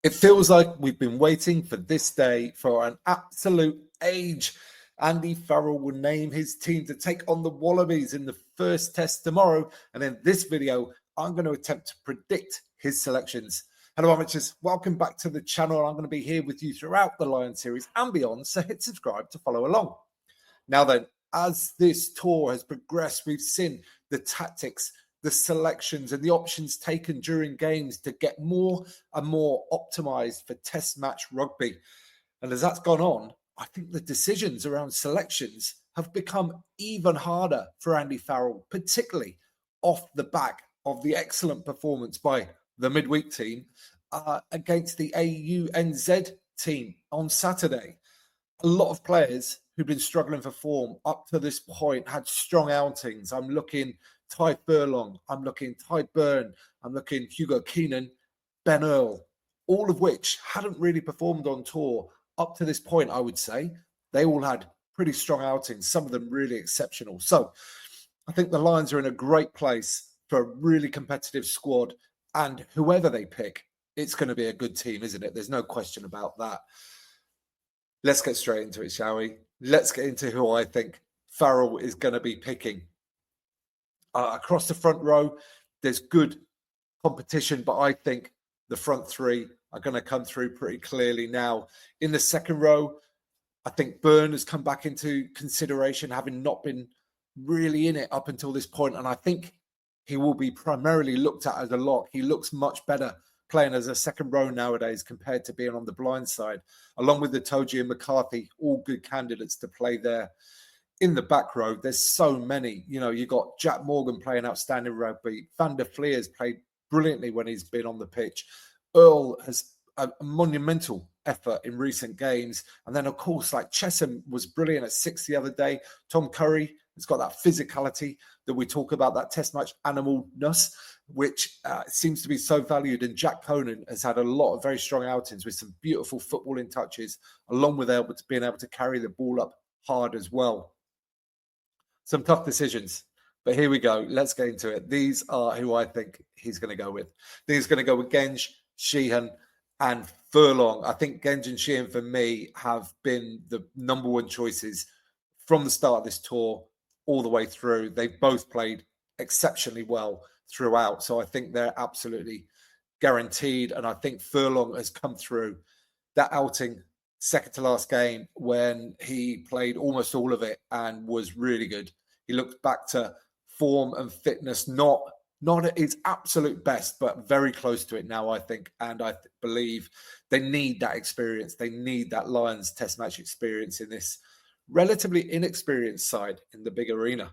It feels like we've been waiting for this day for an absolute age. Andy Farrell will name his team to take on the Wallabies in the first test tomorrow. And in this video, I'm going to attempt to predict his selections. Hello, amateurs. Welcome back to the channel. I'm going to be here with you throughout the Lion series and beyond, so hit subscribe to follow along. Now then, as this tour has progressed, we've seen the tactics, the selections and the options taken during games to get more and more optimized for test match rugby. And as that's gone on, I think the decisions around selections have become even harder for Andy Farrell, particularly off the back of the excellent performance by the midweek team against the AUNZ team on Saturday. A lot of players who've been struggling for form up to this point had strong outings. I'm looking Ty Furlong, I'm looking Ty Byrne, I'm looking Hugo Keenan, Ben Earl, all of which hadn't really performed on tour up to this point, I would say. They all had pretty strong outings, some of them really exceptional. So I think the Lions are in a great place for a really competitive squad, and whoever they pick, it's going to be a good team, isn't it? There's no question about that. Let's get straight into it, shall we? Let's get into who I think Farrell is going to be picking. Across the front row, there's good competition, but I think the front three are going to come through pretty clearly now. In the second row, I think Byrne has come back into consideration, having not been really in it up until this point, and I think he will be primarily looked at as a lock. He looks much better playing as a second row nowadays compared to being on the blind side, along with the Toji and McCarthy, all good candidates to play there. In the back row, there's so many. You know, you got Jack Morgan playing outstanding rugby. Van der Fleer's played brilliantly when he's been on the pitch. Earl has a monumental effort in recent games. And then, of course, like Chesham was brilliant at 6 the other day. Tom Curry has got that physicality that we talk about, that test match animalness, which seems to be so valued. And Jack Conan has had a lot of very strong outings with some beautiful footballing touches, along with being able to carry the ball up hard as well. Some tough decisions, but here we go. Let's get into it. These are who I think he's going to go with. I think he's going to go with Genge, Sheehan, and Furlong. I think Genge and Sheehan, for me, have been the number one choices from the start of this tour all the way through. They've both played exceptionally well throughout, so I think they're absolutely guaranteed. And I think Furlong has come through that outing, second to last game, when he played almost all of it and was really good. He looked back to form and fitness, not at his absolute best, but very close to it now, I think. And I believe they need that experience. They need that Lions test match experience in this relatively inexperienced side in the big arena.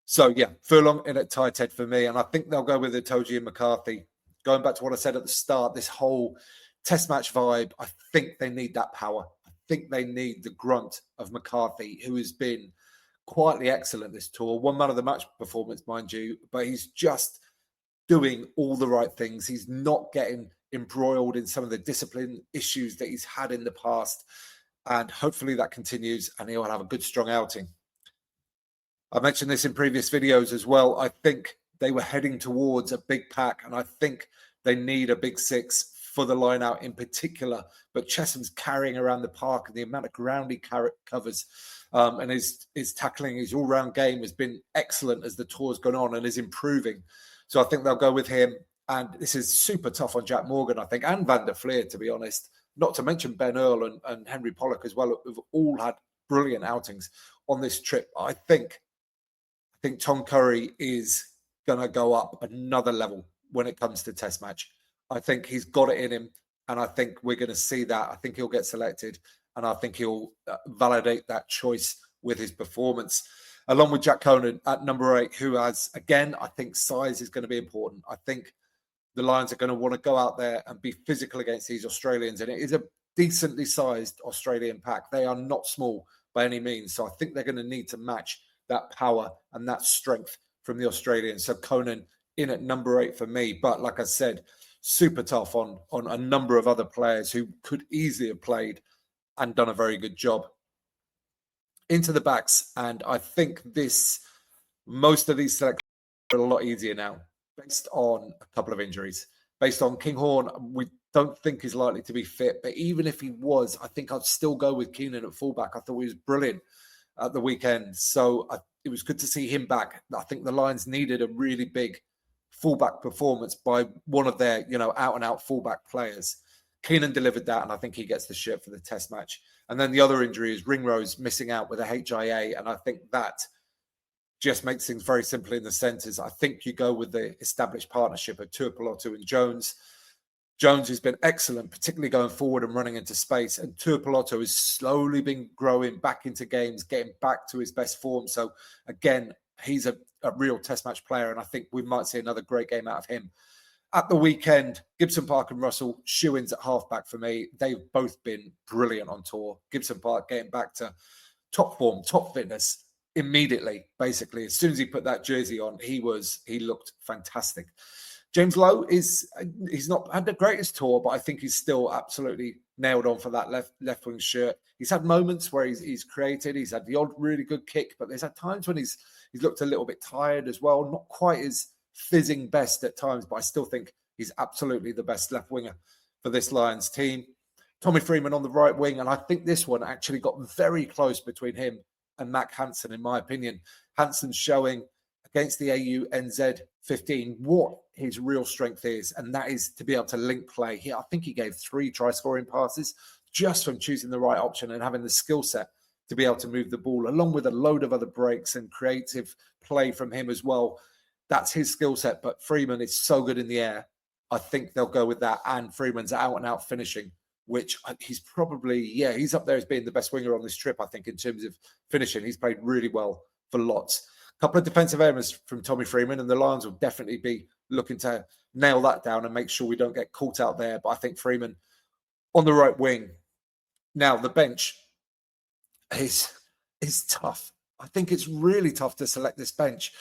So, yeah, Furlong in at tight head for me. And I think they'll go with the Toji and McCarthy. Going back to what I said at the start, this whole test match vibe, I think they need that power. I think they need the grunt of McCarthy, who has been quietly excellent this tour. One man of the match performance, mind you, but he's just doing all the right things. He's not getting embroiled in some of the discipline issues that he's had in the past. And hopefully that continues and he'll have a good, strong outing. I mentioned this in previous videos as well. I think they were heading towards a big pack, and I think they need a big six for the line out in particular. But Chesham's carrying around the park, and the amount of ground he covers and his tackling, his all-round game has been excellent as the tour's gone on and is improving. So I think they'll go with him. And this is super tough on Jack Morgan, I think, and Van der Fleer, to be honest. Not to mention Ben Earl and Henry Pollock as well, who've all had brilliant outings on this trip. I think Tom Curry is going to go up another level when it comes to test match. I think he's got it in him, and I think we're going to see that. I think he'll get selected, and I think he'll validate that choice with his performance, along with Jack Conan at number 8, who has, again, I think size is going to be important. I think the Lions are going to want to go out there and be physical against these Australians, and it is a decently sized Australian pack. They are not small by any means, so I think they're going to need to match that power and that strength from the Australians. So Conan in at number 8 for me, but like I said, super tough on a number of other players who could easily have played and done a very good job. Into the backs, and I think most of these selections are a lot easier now, based on a couple of injuries. Based on Kinghorn, we don't think is likely to be fit. But even if he was, I think I'd still go with Keenan at fullback. I thought he was brilliant at the weekend. So it was good to see him back. I think the Lions needed a really big fullback performance by one of their, out-and-out fullback players. Keenan delivered that, and I think he gets the shirt for the test match. And then the other injury is Ringrose missing out with a HIA, and I think that just makes things very simple in the centres. I think you go with the established partnership of Tuipulotu and Jones. Jones has been excellent, particularly going forward and running into space. And Tuipulotu has slowly been growing back into games, getting back to his best form. So, again, he's a real test match player, and I think we might see another great game out of him. At the weekend, Gibson Park and Russell, shoe-ins at halfback for me. They've both been brilliant on tour. Gibson Park getting back to top form, top fitness immediately, basically. As soon as he put that jersey on, he looked fantastic. James Lowe he's not had the greatest tour, but I think he's still absolutely nailed on for that left wing shirt. He's had moments where he's created. He's had the odd really good kick, but there's had times when he's looked a little bit tired as well. Not quite as fizzing best at times, but I still think he's absolutely the best left winger for this Lions team. Tommy Freeman on the right wing, and I think this one actually got very close between him and Mac Hansen, in my opinion. Hansen's showing against the AU NZ 15 what his real strength is, and that is to be able to link play. I think he gave 3 try-scoring passes just from choosing the right option and having the skill set to be able to move the ball, along with a load of other breaks and creative play from him as well. That's his skill set, but Freeman is so good in the air. I think they'll go with that, and Freeman's out-and-out finishing, which he's probably, he's up there as being the best winger on this trip, I think, in terms of finishing. He's played really well for lots. A couple of defensive errors from Tommy Freeman, and the Lions will definitely be looking to nail that down and make sure we don't get caught out there. But I think Freeman on the right wing. Now, the bench is tough. I think it's really tough to select this bench.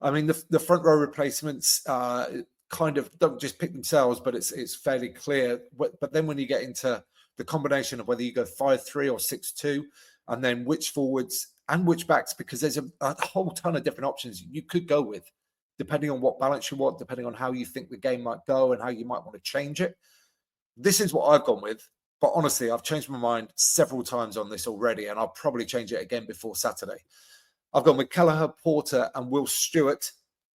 I mean, the front row replacements kind of don't just pick themselves, but it's fairly clear. But then when you get into the combination of whether you go 5-3 or 6-2, and then which forwards and which backs, because there's a whole ton of different options you could go with, depending on what balance you want, depending on how you think the game might go and how you might want to change it. This is what I've gone with. But honestly, I've changed my mind several times on this already, and I'll probably change it again before Saturday. I've gone with Kelleher, Porter, and Will Stewart.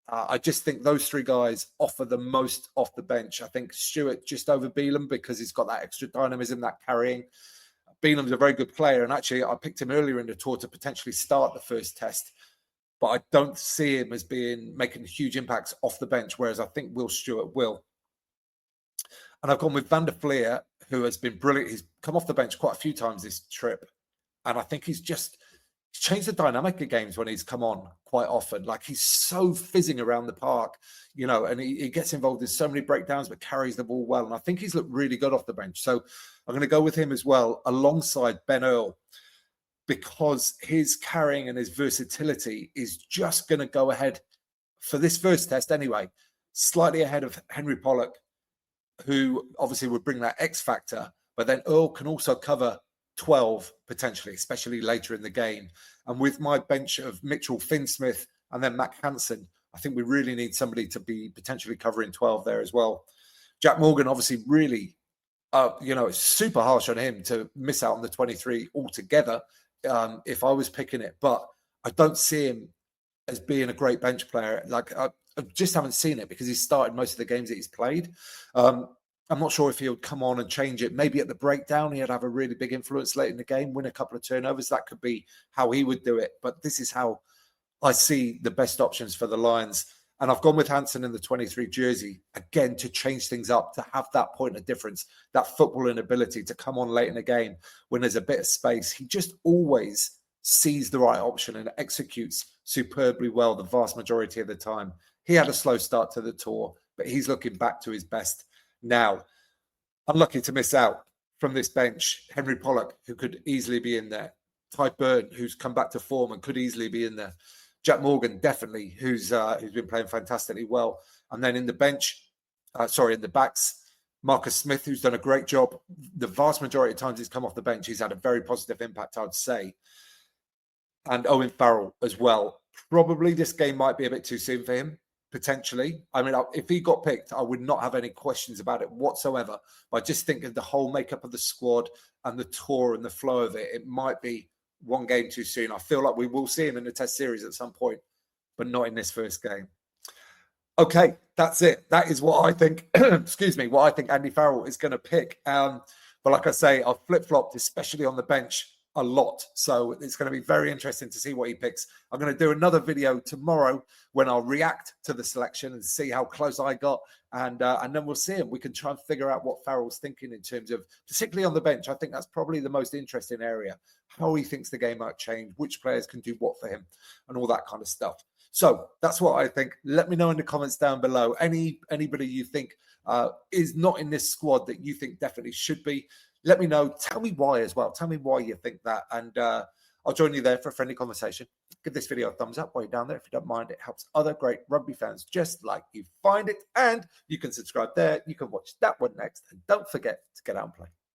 I just think those 3 guys offer the most off the bench. I think Stewart just over Beelum because he's got that extra dynamism, that carrying. Beelum's a very good player, and actually I picked him earlier in the tour to potentially start the first test, but I don't see him as making huge impacts off the bench, whereas I think Will Stewart will. And I've gone with Van der Fleer, who has been brilliant. He's come off the bench quite a few times this trip, and I think he's changed the dynamic of games when he's come on quite often. Like, he's so fizzing around the park, and he gets involved in so many breakdowns, but carries the ball well. And I think he's looked really good off the bench. So I'm going to go with him as well, alongside Ben Earl, because his carrying and his versatility is just going to go ahead for this first test anyway, slightly ahead of Henry Pollock, who obviously would bring that X factor, but then Earl can also cover 12 potentially, especially later in the game. And with my bench of Mitchell, Finsmith, and then Mac Hansen, I think we really need somebody to be potentially covering 12 there as well. Jack Morgan, obviously, really, it's super harsh on him to miss out on the 23 altogether if I was picking it. But I don't see him as being a great bench player. Like, I just haven't seen it because he's started most of the games that he's played. I'm not sure if he would come on and change it. Maybe at the breakdown, he'd have a really big influence late in the game, win a couple of turnovers. That could be how he would do it. But this is how I see the best options for the Lions. And I've gone with Hansen in the 23 jersey, again, to change things up, to have that point of difference, that footballing ability to come on late in the game when there's a bit of space. He just always sees the right option and executes superbly well the vast majority of the time. He had a slow start to the tour, but he's looking back to his best now. Unlucky to miss out from this bench. Henry Pollock, who could easily be in there. Ty Byrne, who's come back to form and could easily be in there. Jack Morgan, definitely, who's been playing fantastically well. And then in the backs, Marcus Smith, who's done a great job. The vast majority of times he's come off the bench, he's had a very positive impact, I would say. And Owen Farrell as well. Probably this game might be a bit too soon for him, potentially. I mean, if he got picked, I would not have any questions about it whatsoever. But I just think of the whole makeup of the squad and the tour and the flow of it, it might be one game too soon. I feel like we will see him in the Test series at some point, but not in this first game. Okay, that's it. That is what I think, excuse me, what I think Andy Farrell is going to pick. But like I say, I've flip-flopped, especially on the bench, a lot. So it's going to be very interesting to see what he picks. I'm going to do another video tomorrow when I'll react to the selection and see how close I got. And then we'll see him. We can try and figure out what Farrell's thinking in terms of, particularly on the bench. I think that's probably the most interesting area, how he thinks the game might change, which players can do what for him, and all that kind of stuff. So that's what I think. Let me know in the comments down below. Anybody you think is not in this squad that you think definitely should be, let me know. Tell me why as well. Tell me why you think that. And I'll join you there for a friendly conversation. Give this video a thumbs up while you're down there. If you don't mind, it helps other great rugby fans just like you find it. And you can subscribe there. You can watch that one next. And don't forget to get out and play.